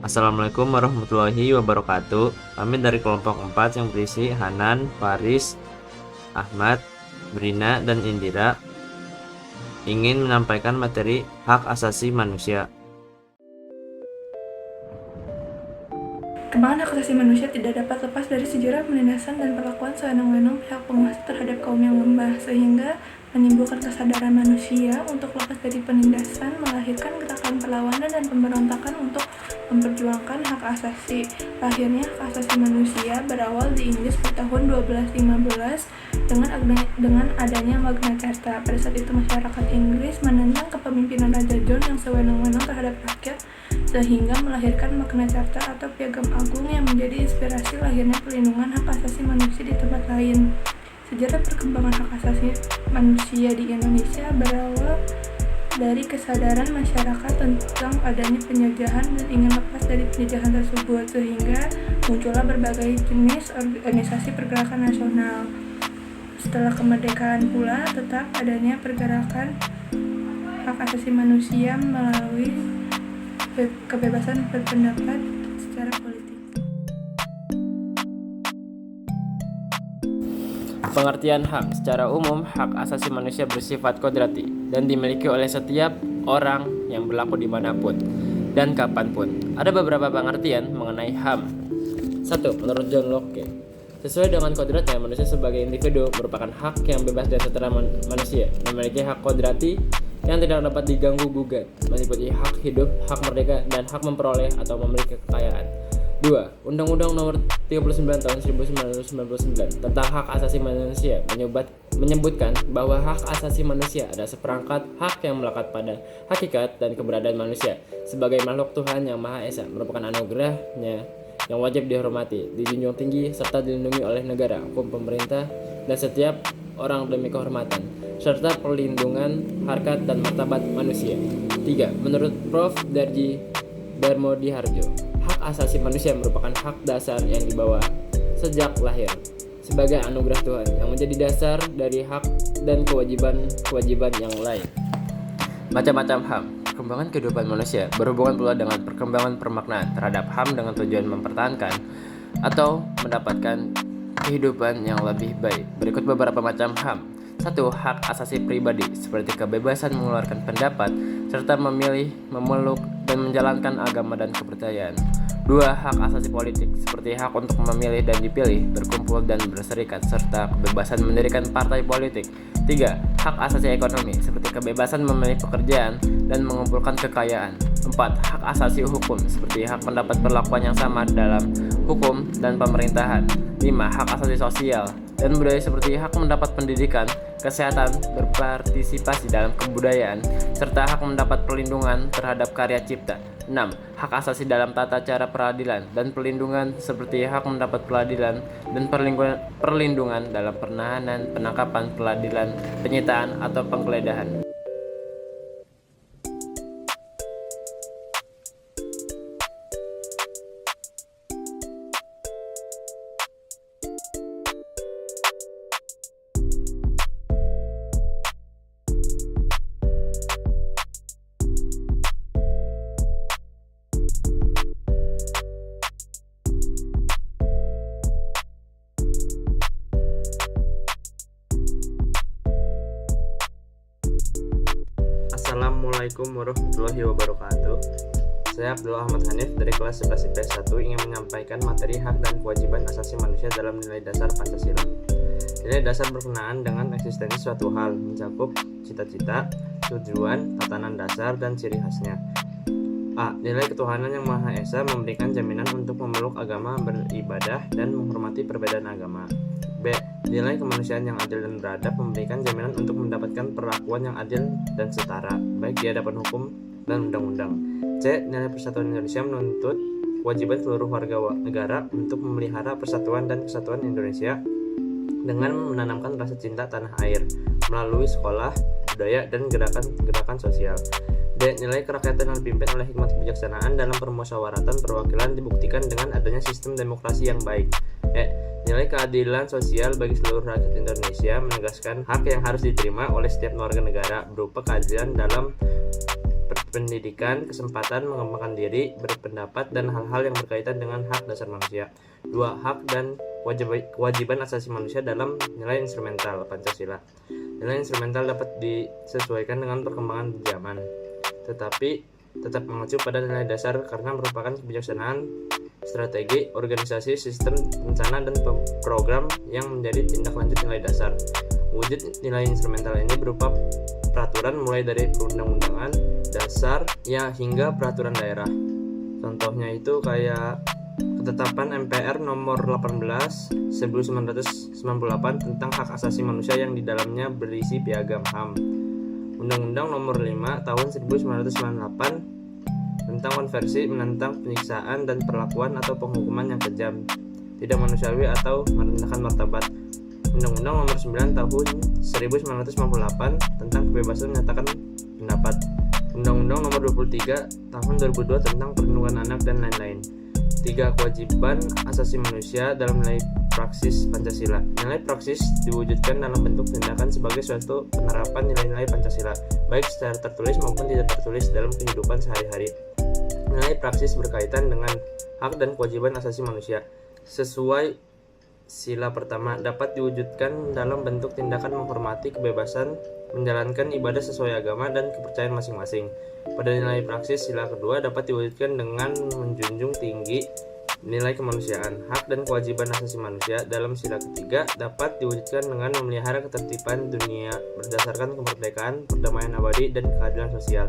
Assalamualaikum warahmatullahi wabarakatuh. Kami dari kelompok 4 yang berisi Hanan, Faris, Ahmad, Brina, dan Indira ingin menyampaikan materi hak asasi manusia. Kembangan hak asasi manusia tidak dapat lepas dari sejarah penindasan dan perlakuan sewenang-wenang pihak penguasa terhadap kaum yang lemah, sehingga menimbulkan kesadaran manusia untuk lepas dari penindasan, melahirkan gerakan perlawanan dan pemberontakan untuk memperjuangkan hak asasi. Lahirnya hak asasi manusia berawal di Inggris pada tahun 1215 dengan adanya Magna Carta. Pada saat itu masyarakat Inggris menentang kepemimpinan Raja John yang sewenang-wenang terhadap rakyat, sehingga melahirkan Magna Carta atau Piagam Agung yang menjadi inspirasi lahirnya perlindungan hak asasi manusia di tempat lain. Sejarah perkembangan hak asasi manusia di Indonesia berawal dari kesadaran masyarakat tentang adanya penjajahan dan ingin lepas dari penjajahan tersebut, sehingga muncullah berbagai jenis organisasi pergerakan nasional. Setelah kemerdekaan pula tetap adanya pergerakan hak asasi manusia melalui kebebasan berpendapat secara politik. Pengertian hak secara umum, hak asasi manusia bersifat kodrati dan dimiliki oleh setiap orang yang berlaku dimanapun dan kapanpun. Ada beberapa pengertian mengenai HAM. 1. Menurut John Locke, sesuai dengan kodratnya, manusia sebagai individu merupakan hak yang bebas dan setara manusia, memiliki hak kodrati yang tidak dapat diganggu-gugat, meliputi hak hidup, hak merdeka, dan hak memperoleh atau memiliki kekayaan. 2. Undang-Undang Nomor 39 Tahun 1999 tentang Hak Asasi Manusia menyebutkan bahwa hak asasi manusia adalah seperangkat hak yang melekat pada hakikat dan keberadaan manusia sebagai makhluk Tuhan yang Maha Esa, merupakan anugerahnya yang wajib dihormati, dijunjung tinggi, serta dilindungi oleh negara, hukum pemerintah, dan setiap orang demi kehormatan, serta perlindungan harkat dan martabat manusia. 3. Menurut Prof. Darmodiharjo, hak asasi manusia merupakan hak dasar yang dibawa sejak lahir sebagai anugerah Tuhan yang menjadi dasar dari hak dan kewajiban yang lain. Macam-macam HAM. Perkembangan kehidupan manusia berhubungan pula dengan perkembangan permaknaan terhadap HAM dengan tujuan mempertahankan atau mendapatkan kehidupan yang lebih baik. Berikut beberapa macam HAM. 1. Hak asasi pribadi seperti kebebasan mengeluarkan pendapat serta memilih, memeluk, dan menjalankan agama dan kepercayaan. 2. Hak asasi politik seperti hak untuk memilih dan dipilih, berkumpul dan berserikat, serta kebebasan mendirikan partai politik. 3. Hak asasi ekonomi seperti kebebasan memilih pekerjaan dan mengumpulkan kekayaan. 4. Hak asasi hukum seperti hak mendapat perlakuan yang sama dalam hukum dan pemerintahan. 5. Hak asasi sosial dan budaya seperti hak mendapat pendidikan, kesehatan, berpartisipasi dalam kebudayaan, serta hak mendapat perlindungan terhadap karya cipta. 6. Hak asasi dalam tata cara peradilan dan perlindungan seperti hak mendapat peradilan dan perlindungan dalam penahanan, penangkapan, peradilan, penyitaan, atau penggeledahan. Assalamualaikum warahmatullahi wabarakatuh. Saya Abdul Ahmad Hanif dari kelas 11 IPS 1 ingin menyampaikan materi hak dan kewajiban asasi manusia dalam nilai dasar Pancasila. Nilai dasar berkenaan dengan eksistensi suatu hal, mencakup cita-cita, tujuan, tatanan dasar, dan ciri khasnya. A. Nilai ketuhanan yang Maha Esa memberikan jaminan untuk memeluk agama, beribadah, dan menghormati perbedaan agama. B. Nilai kemanusiaan yang adil dan beradab memberikan jaminan untuk mendapatkan perlakuan yang adil dan setara, baik di hadapan hukum dan undang-undang. C. Nilai persatuan Indonesia menuntut kewajiban seluruh warga negara untuk memelihara persatuan dan kesatuan Indonesia dengan menanamkan rasa cinta tanah air melalui sekolah, budaya, dan gerakan sosial. D. Nilai kerakyatan yang dipimpin oleh hikmat kebijaksanaan dalam permusyawaratan perwakilan dibuktikan dengan adanya sistem demokrasi yang baik. E. Nilai keadilan sosial bagi seluruh rakyat Indonesia menegaskan hak yang harus diterima oleh setiap warga negara berupa keadilan dalam berpendidikan, kesempatan mengembangkan diri, berpendapat, dan hal-hal yang berkaitan dengan hak dasar manusia. 2. Hak dan kewajiban asasi manusia dalam nilai instrumental Pancasila. Nilai instrumental dapat disesuaikan dengan perkembangan zaman, tetapi tetap mengacu pada nilai dasar karena merupakan kebijaksanaan, strategi, organisasi, sistem, rencana, dan program yang menjadi tindak lanjut nilai dasar. Wujud nilai instrumental ini berupa peraturan mulai dari perundang-undangan dasar hingga peraturan daerah. Contohnya itu kayak ketetapan MPR nomor 18 1998 tentang hak asasi manusia yang di dalamnya berisi piagam HAM. Undang-Undang nomor 5 tahun 1998 tentang konversi menentang penyiksaan dan perlakuan atau penghukuman yang kejam, tidak manusiawi atau merendahkan martabat. Undang-Undang nomor 9 tahun 1998 tentang kebebasan menyatakan pendapat. Undang-Undang nomor 23 tahun 2002 tentang perlindungan anak dan lain-lain. 3. Kewajiban asasi manusia dalam nilai praksis Pancasila. Nilai praksis diwujudkan dalam bentuk tindakan sebagai suatu penerapan nilai-nilai Pancasila, baik secara tertulis maupun tidak tertulis dalam kehidupan sehari-hari. Nilai praksis berkaitan dengan hak dan kewajiban asasi manusia. Sesuai sila pertama, dapat diwujudkan dalam bentuk tindakan menghormati kebebasan menjalankan ibadah sesuai agama dan kepercayaan masing-masing. Pada nilai praksis sila kedua dapat diwujudkan dengan menjunjung tinggi nilai kemanusiaan. Hak dan kewajiban asasi manusia dalam sila ketiga dapat diwujudkan dengan memelihara ketertiban dunia berdasarkan kemerdekaan, perdamaian abadi, dan keadilan sosial.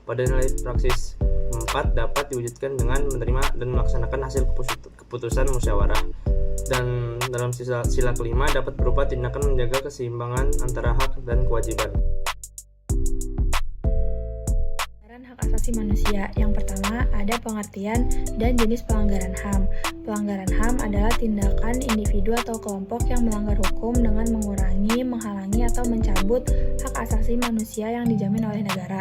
Pada nilai praksis keempat dapat diwujudkan dengan menerima dan melaksanakan hasil keputusan musyawarah. Dan dalam sila kelima dapat berupa tindakan menjaga keseimbangan antara hak dan kewajiban. Hak asasi manusia. Yang pertama, ada pengertian dan jenis pelanggaran HAM. Pelanggaran HAM adalah tindakan individu atau kelompok yang melanggar hukum dengan mengurangi, menghalangi, atau mencabut hak asasi manusia yang dijamin oleh negara.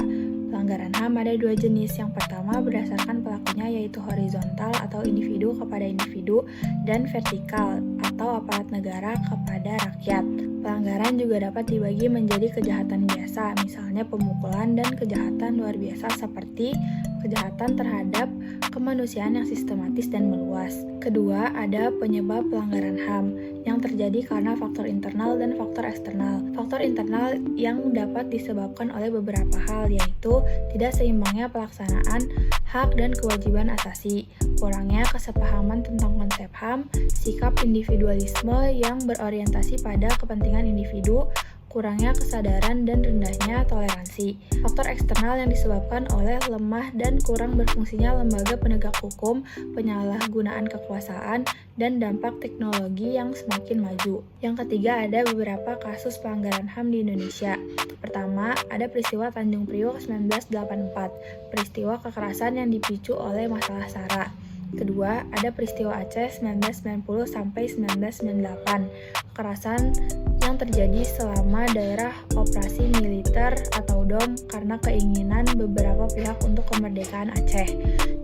Pelanggaran HAM ada dua jenis. Yang pertama berdasarkan pelakunya, yaitu horizontal atau individu kepada individu, dan vertikal atau aparat negara kepada rakyat. Pelanggaran juga dapat dibagi menjadi kejahatan biasa, misalnya pemukulan, dan kejahatan luar biasa seperti kejahatan terhadap kemanusiaan yang sistematis dan meluas. Kedua, ada penyebab pelanggaran HAM yang terjadi karena faktor internal dan faktor eksternal. Faktor internal yang dapat disebabkan oleh beberapa hal, yaitu tidak seimbangnya pelaksanaan hak dan kewajiban asasi, kurangnya kesepahaman tentang konsep HAM, sikap individualisme yang berorientasi pada kepentingan individu, kurangnya kesadaran dan rendahnya toleransi. Faktor eksternal yang disebabkan oleh lemah dan kurang berfungsinya lembaga penegak hukum, penyalahgunaan kekuasaan, dan dampak teknologi yang semakin maju. Yang ketiga, ada beberapa kasus pelanggaran HAM di Indonesia. Pertama, ada peristiwa Tanjung Priok 1984, peristiwa kekerasan yang dipicu oleh masalah SARA. Kedua, ada peristiwa Aceh 1990 sampai 1998, kekerasan yang terjadi selama daerah operasi militer atau DOM karena keinginan beberapa pihak untuk kemerdekaan Aceh.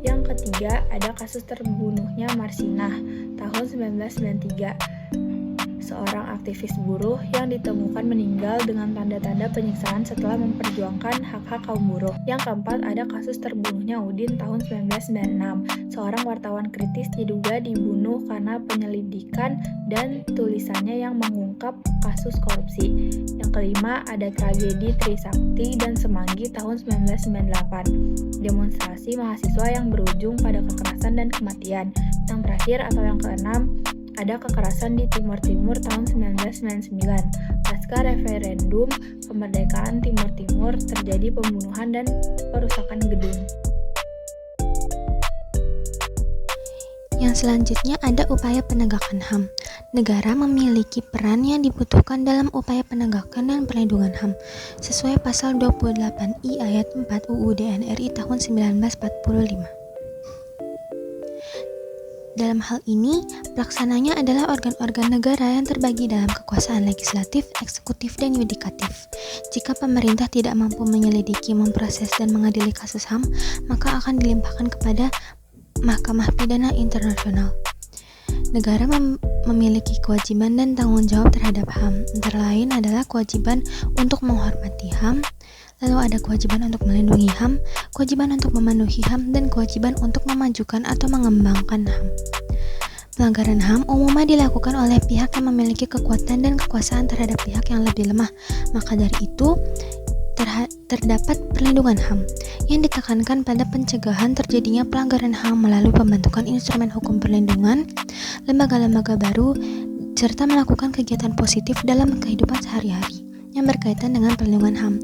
Yang ketiga, ada kasus terbunuhnya Marsinah tahun 1993. Seorang aktivis buruh yang ditemukan meninggal dengan tanda-tanda penyiksaan setelah memperjuangkan hak-hak kaum buruh. Yang keempat, ada kasus terbunuhnya Udin tahun 1996. Seorang wartawan kritis diduga dibunuh karena penyelidikan dan tulisannya yang mengungkap kasus korupsi. Yang kelima, ada tragedi Trisakti dan Semanggi tahun 1998. Demonstrasi mahasiswa yang berujung pada kekerasan dan kematian. Yang terakhir atau yang keenam, ada kekerasan di Timur Timur tahun 1999. Pasca referendum kemerdekaan Timur Timur terjadi pembunuhan dan perusakan gedung. Yang selanjutnya ada upaya penegakan HAM. Negara memiliki peran yang dibutuhkan dalam upaya penegakan dan perlindungan HAM sesuai pasal 28I ayat 4 UUD NRI tahun 1945. Dalam hal ini, pelaksananya adalah organ-organ negara yang terbagi dalam kekuasaan legislatif, eksekutif, dan yudikatif. Jika pemerintah tidak mampu menyelidiki, memproses, dan mengadili kasus HAM, maka akan dilimpahkan kepada Mahkamah Pidana Internasional. Negara memiliki kewajiban dan tanggung jawab terhadap HAM, antara lain adalah kewajiban untuk menghormati HAM, Lalu ada kewajiban untuk melindungi HAM, kewajiban untuk memenuhi HAM, dan kewajiban untuk memajukan atau mengembangkan HAM. Pelanggaran HAM umumnya dilakukan oleh pihak yang memiliki kekuatan dan kekuasaan terhadap pihak yang lebih lemah. Maka dari itu, terdapat perlindungan HAM yang ditekankan pada pencegahan terjadinya pelanggaran HAM melalui pembentukan instrumen hukum perlindungan, lembaga-lembaga baru, serta melakukan kegiatan positif dalam kehidupan sehari-hari yang berkaitan dengan perlindungan HAM.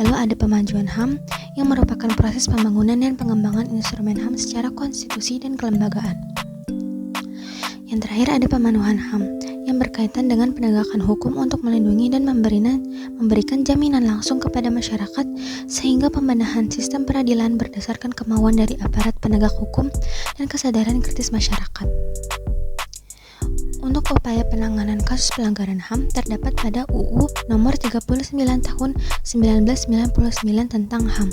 Lalu ada pemajuan HAM yang merupakan proses pembangunan dan pengembangan instrumen HAM secara konstitusi dan kelembagaan. Yang terakhir ada pemenuhan HAM yang berkaitan dengan penegakan hukum untuk melindungi dan memberikan jaminan langsung kepada masyarakat sehingga pembenahan sistem peradilan berdasarkan kemauan dari aparat penegak hukum dan kesadaran kritis masyarakat. Untuk upaya penanganan kasus pelanggaran HAM terdapat pada UU Nomor 39 Tahun 1999 tentang HAM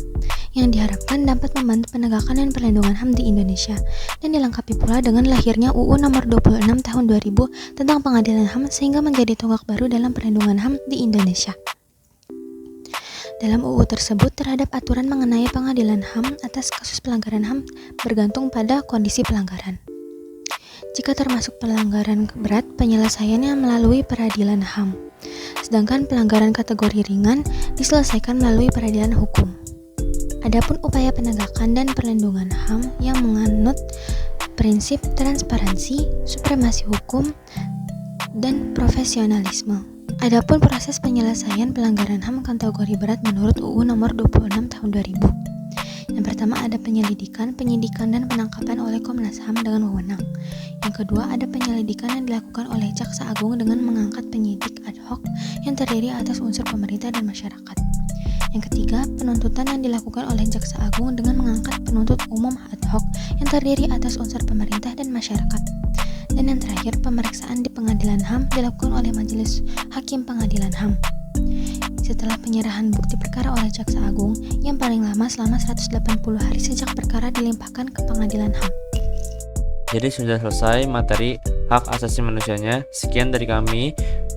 yang diharapkan dapat membantu penegakan dan perlindungan HAM di Indonesia dan dilengkapi pula dengan lahirnya UU Nomor 26 Tahun 2000 tentang Pengadilan HAM sehingga menjadi tonggak baru dalam perlindungan HAM di Indonesia. Dalam UU tersebut terhadap aturan mengenai pengadilan HAM atas kasus pelanggaran HAM bergantung pada kondisi pelanggaran. Jika termasuk pelanggaran berat, penyelesaiannya melalui peradilan HAM. Sedangkan pelanggaran kategori ringan diselesaikan melalui peradilan hukum. Adapun upaya penegakan dan perlindungan HAM yang menganut prinsip transparansi, supremasi hukum, dan profesionalisme. Adapun proses penyelesaian pelanggaran HAM kategori berat menurut UU Nomor 26 Tahun 2000. Yang pertama ada penyelidikan, penyidikan, dan penangkapan oleh Komnas HAM dengan wewenang. Yang kedua ada penyelidikan yang dilakukan oleh Jaksa Agung dengan mengangkat penyidik ad hoc yang terdiri atas unsur pemerintah dan masyarakat. Yang ketiga, penuntutan yang dilakukan oleh Jaksa Agung dengan mengangkat penuntut umum ad hoc yang terdiri atas unsur pemerintah dan masyarakat. Dan yang terakhir, pemeriksaan di pengadilan HAM dilakukan oleh Majelis Hakim Pengadilan HAM. Setelah penyerahan bukti perkara oleh Jaksa Agung yang paling lama selama 180 hari sejak perkara dilimpahkan ke pengadilan HAM. Jadi sudah selesai materi hak asasi manusianya. Sekian dari kami.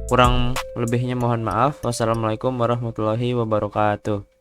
Kurang lebihnya mohon maaf. Wassalamualaikum warahmatullahi wabarakatuh.